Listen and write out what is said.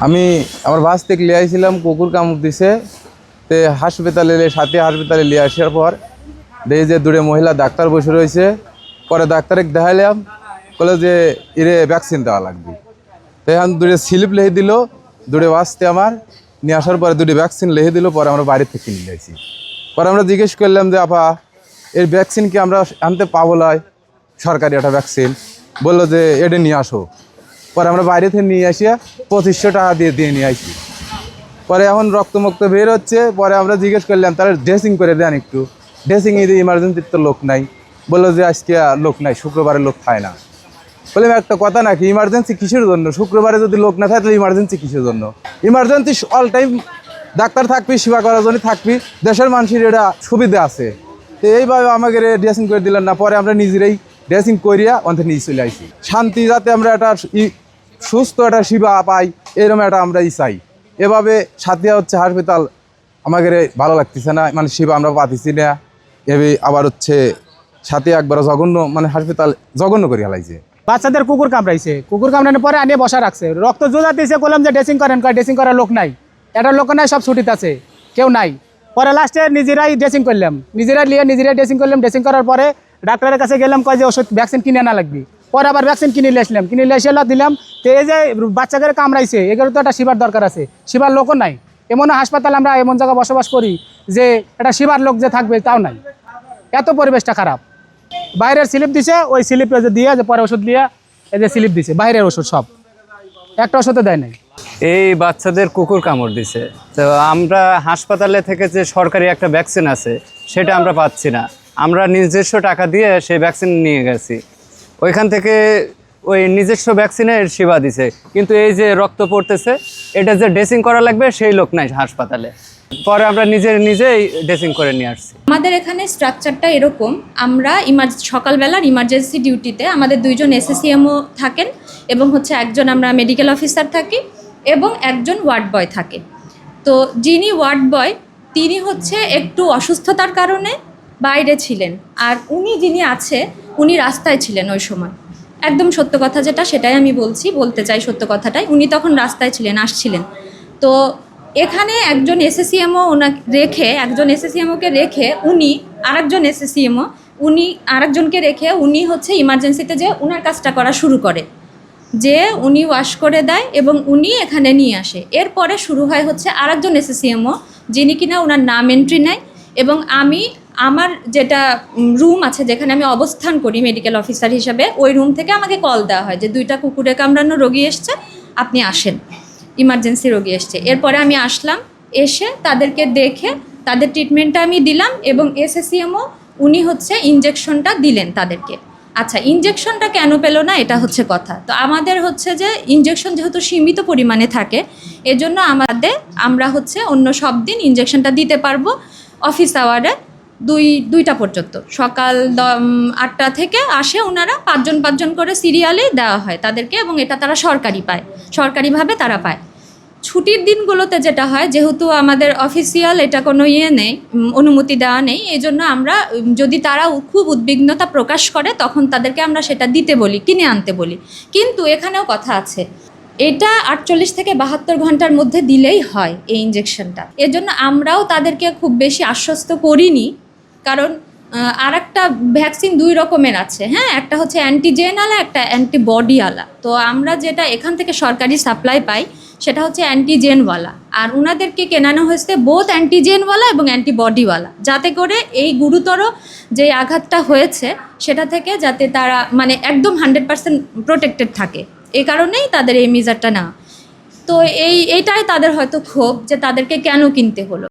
আমি আমার বাস থেকে লিয়ে আইছিলাম, কুকুর কামড় দিছে। তে হাসপাতালে সাথে হাসপাতালে নিয়ে আসার পর দেখি যে দূরে মহিলা ডাক্তার বসে রয়েছে। পরে ডাক্তারে দেখাইলাম, বলে যে এরে ভ্যাকসিন দেওয়া লাগবে। তো এখন দূরে স্লিপ লিখে দিল, দূরে বাসতে আমার নিয়ে আসার পরে দুটি ভ্যাকসিন লিখে দিল। পরে আমরা বাইরে থেকে নিয়ে আসি। পরে আমরা জিজ্ঞেস করলাম যে আপা এর ভ্যাকসিন কি আমরা আনতে পাবো? নয় সরকারি একটা ভ্যাকসিন, বললো যে এটা নিয়ে আসো। পরে আমরা বাইরে থেকে নিয়ে আসিয়া 2500 টাকা দিয়ে নিয়ে আসি। পরে এখন রক্তমুক্ত বের হচ্ছে। পরে আমরা জিজ্ঞেস করলাম তাহলে ড্রেসিং করে দেন একটু। ড্রেসিং ইমার্জেন্সির তো লোক নাই। বললো যে আজকে লোক নাই, শুক্রবারে লোক খায় না। বললাম একটা কথা নাকি, ইমার্জেন্সি কিসের জন্য? শুক্রবারে যদি লোক না থাকে তাহলে ইমার্জেন্সি কিসের জন্য? ইমার্জেন্সি অল টাইম ডাক্তার থাকবি, সেবা করার জন্য থাকবি। দেশের মানুষের এটা সুবিধা আছে। তো এইভাবে আমাকে ড্রেসিং করে দিলেন না। পরে আমরা নিজেরাই ড্রেসিং করিয়া অন্তে নিয়ে চলে আসি। শান্তি যাতে আমরা একটা সুস্থ একটা সেবা পাই, এরকম একটা আমরা চাই। এভাবে সাথিয়া হচ্ছে হাসপাতাল আমাদের ভালো লাগতেছে না, মানে সেবা আমরা পাচ্ছি না। এভাবে আবার হচ্ছে সাথে একবার জঘন্য, মানে হাসপাতাল জঘন্য করে হালাইছে। বাচ্চাদের কুকুর কামড়াইছে, কুকুর কামড়ানোর পরে আনিয়ে বসা রাখছে, রক্ত জোজা দিয়েছে। বললাম যে ড্রেসিং করেন, ড্রেসিং করার লোক নাই, একটা লোক নাই, সব ছুটিতে আছে, কেউ নাই। পরে লাস্টে নিজেরাই ড্রেসিং করলাম, নিজেরাই ড্রেসিং করলাম। ড্রেসিং করার পরে ডাক্তারের কাছে গেলাম, কয় যে ওষুধ ভ্যাকসিন কিনে আনা লাগবে। পরে আবার ভ্যাকসিন কিনে নিয়ে আসলাম, দিলাম। তো এই যে বাচ্চাদের কামড়াইছে, এগুলো তো একটা সেবার দরকার আছে, সেবার লোকও নাই। এমন হাসপাতাল আমরা এমন জায়গায় বসবাস করি যে একটা সেবার লোক যে থাকবে তাও নাই। এত পরিবেশটা খারাপ। বাইরের স্লিপ দিছে, ওই স্লিপ দিয়ে যে পরে ওষুধ দিয়ে এই যে স্লিপ দিছে, বাইরের ওষুধ সব, একটা ওষুধও দেয় নাই। এই বাচ্চাদের কুকুর কামড় দিছে। তো আমরা হাসপাতালে থেকে যে সরকারি একটা ভ্যাকসিন আছে সেটা আমরা পাচ্ছি না। আমরা নিজস্ব টাকা দিয়ে সেই ভ্যাকসিন নিয়ে গেছি, ওইখান থেকে ওই নিজস্ব ভ্যাকসিনের সেবা দিছে। কিন্তু এই যে রক্ত পড়তেছে, এটা যে ড্রেসিং করা লাগবে সেই লোক নাই হাসপাতালে। পরে আমরা নিজেই ড্রেসিং করে নিয়ে আসছি। আমাদের এখানে স্ট্রাকচারটা এরকম, আমরা সকালবেলার ইমার্জেন্সি ডিউটিতে আমাদের 2 জন এসএসসিএমও থাকেন এবং হচ্ছে একজন আমরা মেডিকেল অফিসার থাকি এবং একজন ওয়ার্ড বয় থাকে। তো যিনি ওয়ার্ড বয় তিনি হচ্ছে একটু অসুস্থতার কারণে বাইরে ছিলেন, আর যিনি আছে উনি রাস্তায় ছিলেন ওই সময়। একদম সত্য কথা যেটা, সেটাই আমি বলতে চাই সত্য কথাটাই। উনি তখন রাস্তায় ছিলেন, আসছিলেন। তো এখানে একজন এসএসসিএমও একজন এসএসসিএমওকে রেখে আরেকজনকে রেখে উনি হচ্ছে ইমার্জেন্সিতে যে উনার কাজটা করা শুরু করে, যে উনি ওয়াশ করে দেয় এবং উনি এখানে নিয়ে আসে। এরপরে শুরু হয় হচ্ছে আরেকজন এসএসসিএমও, যিনি কিনা ওনার নাম এন্ট্রি নেয় এবং আমার যেটা রুম আছে যেখানে আমি অবস্থান করি মেডিকেল অফিসার হিসাবে, ওই রুম থেকে আমাকে কল দেওয়া হয় যে 2টা কুকুরে কামড়ানো রোগী এসছে, আপনি আসেন, ইমার্জেন্সি রোগী এসছে। এরপরে আমি আসলাম, এসে তাদেরকে দেখে তাদের ট্রিটমেন্টটা আমি দিলাম এবং এসএসসিএমও উনি হচ্ছে ইনজেকশনটা দিলেন তাদেরকে। আচ্ছা, ইনজেকশনটা কেন পেল না এটা হচ্ছে কথা। তো আমাদের হচ্ছে যে ইনজেকশন যেহেতু সীমিত পরিমাণে থাকে, এজন্য আমরা হচ্ছে অন্য সব দিন ইনজেকশনটা দিতে পারবো অফিস আওয়ারে 2টা পর্যন্ত। সকাল 8টা থেকে আসে ওনারা, 5 জন করে সিরিয়ালে দেওয়া হয় তাদেরকে এবং এটা তারা সরকারিভাবে তারা পায়। ছুটির দিনগুলোতে যেটা হয়, যেহেতু আমাদের অফিসিয়াল এটা কোনো নেই, অনুমতি দেওয়া নেই, এই জন্য আমরা যদি তারা খুব উদ্বিগ্নতা প্রকাশ করে তখন তাদেরকে আমরা সেটা দিতে বলি, কিনে আনতে বলি। কিন্তু এখানেও কথা আছে, এটা 48 থেকে 72 ঘন্টার মধ্যে দিলেই হয় এই ইনজেকশনটা। এজন্য আমরাও তাদেরকে খুব বেশি আশ্বস্ত করিনি, কারণ আর একটা ভ্যাকসিন 2 রকমের আছে। হ্যাঁ, একটা হচ্ছে অ্যান্টিজেনওয়ালা, একটা অ্যান্টিবডিওয়ালা। তো আমরা যেটা এখান থেকে সরকারি সাপ্লাই পাই সেটা হচ্ছে অ্যান্টিজেনওয়ালা, আর ওনাদেরকে কেনানো হয়েছে বোথ অ্যান্টিজেনওয়ালা এবং অ্যান্টিবডিওয়ালা, যাতে করে এই গুরুতর যে আঘাতটা হয়েছে সেটা থেকে যাতে তারা মানে একদম 100% প্রোটেক্টেড থাকে। এই কারণেই তাদের এই মেজারটা নেওয়া। তো এইটাই তাদের হয়তো ক্ষোভ যে তাদেরকে কেন কিনতে হলো।